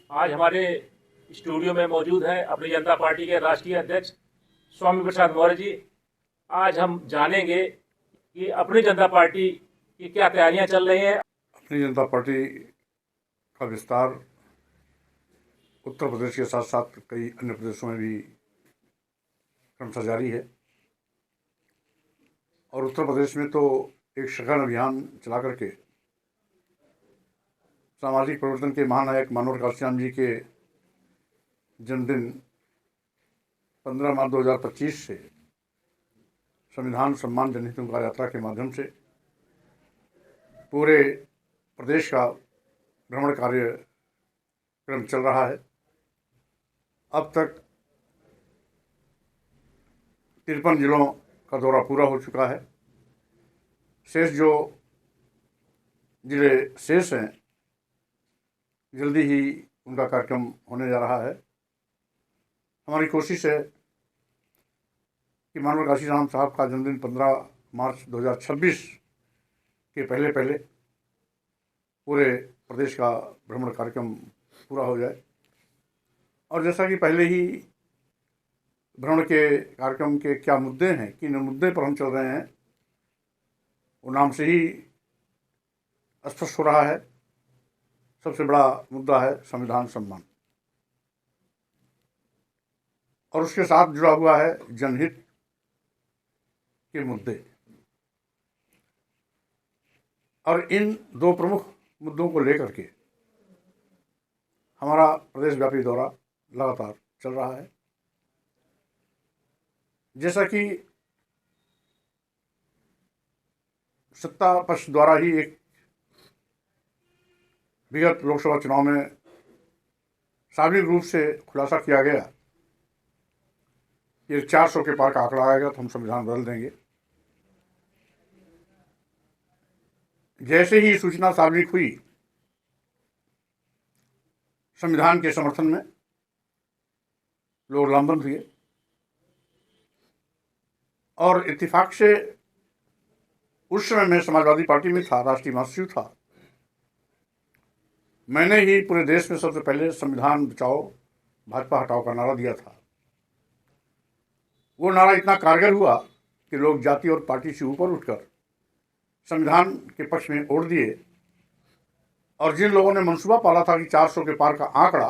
आज हमारे स्टूडियो में मौजूद हैं अपनी जनता पार्टी के राष्ट्रीय अध्यक्ष स्वामी प्रसाद मौर्य जी। आज हम जानेंगे कि अपनी जनता पार्टी की क्या तैयारियां चल रही हैं। अपनी जनता पार्टी का विस्तार उत्तर प्रदेश के साथ साथ कई अन्य प्रदेशों में भी क्रमशः जारी है और उत्तर प्रदेश में तो एक सघन अभियान चला करके सामाजिक परिवर्तन के महानायक मानवर काशीराम जी के जन्मदिन 15 मार्च 2025 से संविधान सम्मान जनहित हुंकार यात्रा के माध्यम से पूरे प्रदेश का भ्रमण कार्यक्रम चल रहा है। अब तक 53 जिलों का दौरा पूरा हो चुका है। शेष जो जिले शेष हैं, जल्दी ही उनका कार्यक्रम होने जा रहा है। हमारी कोशिश है कि मानवर काशीराम साहब का जन्मदिन 15 मार्च 2026 के पहले पहले पूरे प्रदेश का भ्रमण कार्यक्रम पूरा हो जाए। और जैसा कि पहले ही भ्रमण के कार्यक्रम के क्या मुद्दे हैं, किन मुद्दे पर हम चल रहे हैं, वो नाम से ही स्पष्ट हो रहा है। सबसे बड़ा मुद्दा है संविधान सम्मान और उसके साथ जुड़ा हुआ है जनहित के मुद्दे। और इन दो प्रमुख मुद्दों को लेकर के हमारा प्रदेशव्यापी दौरा लगातार चल रहा है। जैसा कि सत्ता पक्ष द्वारा ही एक विगत लोकसभा चुनाव में सार्वजनिक रूप से खुलासा किया गया कि 400 के पार का आंकड़ा आएगा तो हम संविधान बदल देंगे। जैसे ही सूचना सार्वजनिक हुई, संविधान के समर्थन में लोग लामबंद हुए और इत्तेफाक से उस समय मैं समाजवादी पार्टी में था, राष्ट्रीय महासचिव था। मैंने ही पूरे देश में सबसे पहले संविधान बचाओ भाजपा हटाओ का नारा दिया था। वो नारा इतना कारगर हुआ कि लोग जाति और पार्टी से ऊपर उठकर संविधान के पक्ष में वोट दिए और जिन लोगों ने मंसूबा पाला था कि 400 के पार का आंकड़ा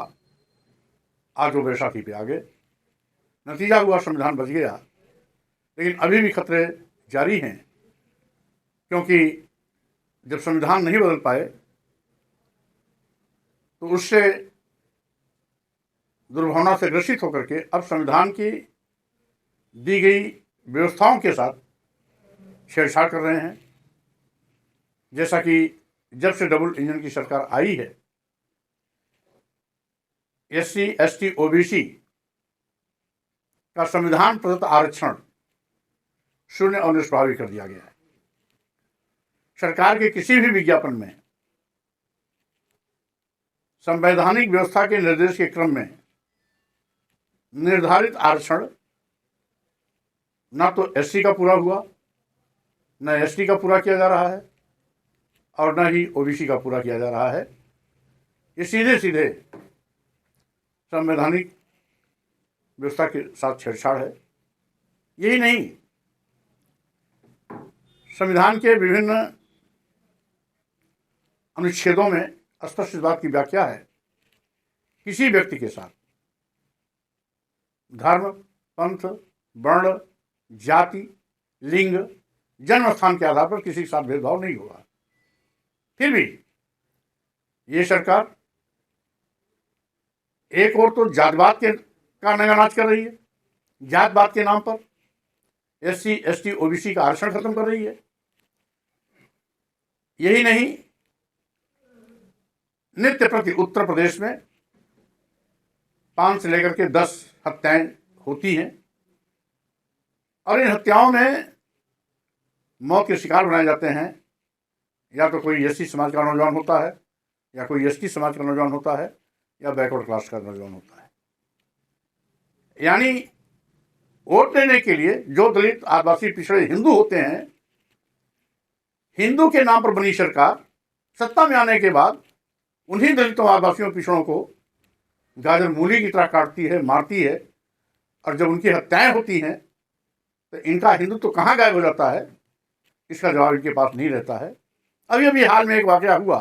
आज वो बैसाखी पे आ गए। नतीजा हुआ संविधान बच गया, लेकिन अभी भी खतरे जारी हैं, क्योंकि जब संविधान नहीं बदल पाए तो उससे दुर्भावना से ग्रसित होकर के अब संविधान की दी गई व्यवस्थाओं के साथ छेड़छाड़ कर रहे हैं। जैसा कि जब से डबल इंजन की सरकार आई है, SC, ST, OBC का संविधान प्रदत्त आरक्षण शून्य और निष्प्रभावी कर दिया गया है। सरकार के किसी भी विज्ञापन में संवैधानिक व्यवस्था के निर्देश के क्रम में निर्धारित आरक्षण ना तो SC का पूरा हुआ, न ST का पूरा किया जा रहा है और न ही OBC का पूरा किया जा रहा है। ये सीधे सीधे संवैधानिक व्यवस्था के साथ छेड़छाड़ है। यही नहीं, संविधान के विभिन्न अनुच्छेदों में स्पष्ट इस बात की व्याख्या है, किसी व्यक्ति के साथ धर्म, पंथ, वर्ण, जाति, लिंग, जन्म स्थान के आधार पर किसी के साथ भेदभाव नहीं होगा। फिर भी ये सरकार एक और तो जातवाद के का नगानाच कर रही है, जातवाद के नाम पर SC, ST, OBC का आरक्षण खत्म कर रही है। यही नहीं, नित्य प्रति उत्तर प्रदेश में 5 से लेकर के 10 हत्याएं होती हैं और इन हत्याओं में मौत के शिकार बनाए जाते हैं। या तो कोई SC समाज का नौजवान होता है, या कोई ST समाज का नौजवान होता है, या बैकवर्ड क्लास का नौजवान होता है। यानी वोट लेने के लिए जो दलित, आदिवासी, पिछड़े हिंदू होते हैं, हिंदू के नाम पर बनी सरकार सत्ता में आने के बाद उन्हीं दलितों, आदिवासियों, पिछड़ों को गाजर मूली की तरह काटती है, मारती है, और जब उनकी हत्याएं होती हैं तो इनका हिंदुत्व तो कहाँ गायब हो जाता है, इसका जवाब इनके पास नहीं रहता है। अभी अभी हाल में एक वाकया हुआ,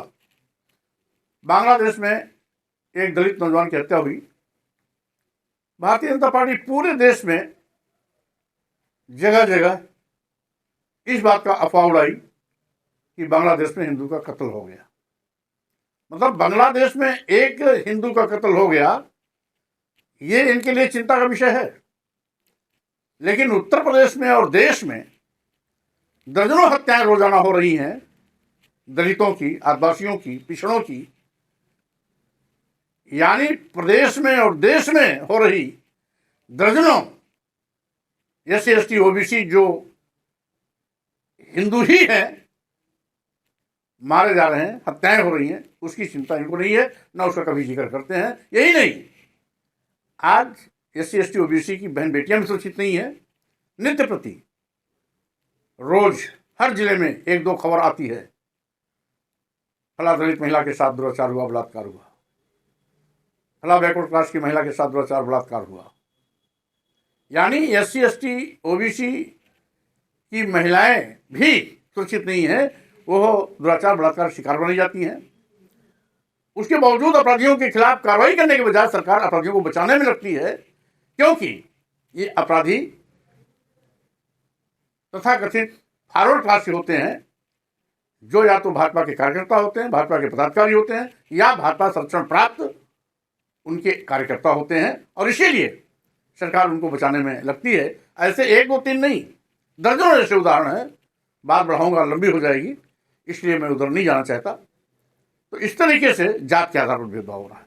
बांग्लादेश में एक दलित नौजवान की हत्या हुई। भारतीय जनता पार्टी पूरे देश में जगह जगह इस बात का अफवाह उड़ाई कि बांग्लादेश में हिंदू का कत्ल हो गया। मतलब बांग्लादेश में एक हिंदू का कत्ल हो गया, ये इनके लिए चिंता का विषय है। लेकिन उत्तर प्रदेश में और देश में दर्जनों हत्याएं रोजाना हो रही हैं, दलितों की, आदिवासियों की, पिछड़ों की। यानी प्रदेश में और देश में हो रही दर्जनों SC ST OBC जो हिंदू ही हैं मारे जा रहे हैं, हत्याएं हो रही हैं, उसकी चिंता इनको नहीं है, ना उसका कभी जिक्र करते हैं। यही नहीं, आज SC ST OBC की बहन बेटियां भी सुरक्षित नहीं है। नित्य प्रति रोज हर जिले में एक दो खबर आती है, फला दलित महिला के साथ दुराचार हुआ, बलात्कार हुआ, फला बैकवर्ड क्लास की महिला के साथ दुराचार बलात्कार हुआ। यानी SC ST OBC की महिलाएं भी सुरक्षित नहीं है, वो दुराचार बलात्कार शिकार बनी जाती हैं। उसके बावजूद अपराधियों के खिलाफ कार्रवाई करने के बजाय सरकार अपराधियों को बचाने में लगती है, क्योंकि ये अपराधी तथाकथित फॉरवर्ड क्लास के होते हैं, जो या तो भाजपा के कार्यकर्ता होते हैं, भाजपा के पदाधिकारी होते हैं, या भाजपा संरक्षण प्राप्त उनके कार्यकर्ता होते हैं, और इसीलिए सरकार उनको बचाने में लगती है। ऐसे एक दो तीन नहीं, दर्जनों ऐसे उदाहरण हैं। बात बढ़ाऊंगा, लंबी हो जाएगी, इसलिए मैं उधर नहीं जाना चाहता। तो इस तरीके से जात के आधार पर भेदभाव हो रहा है।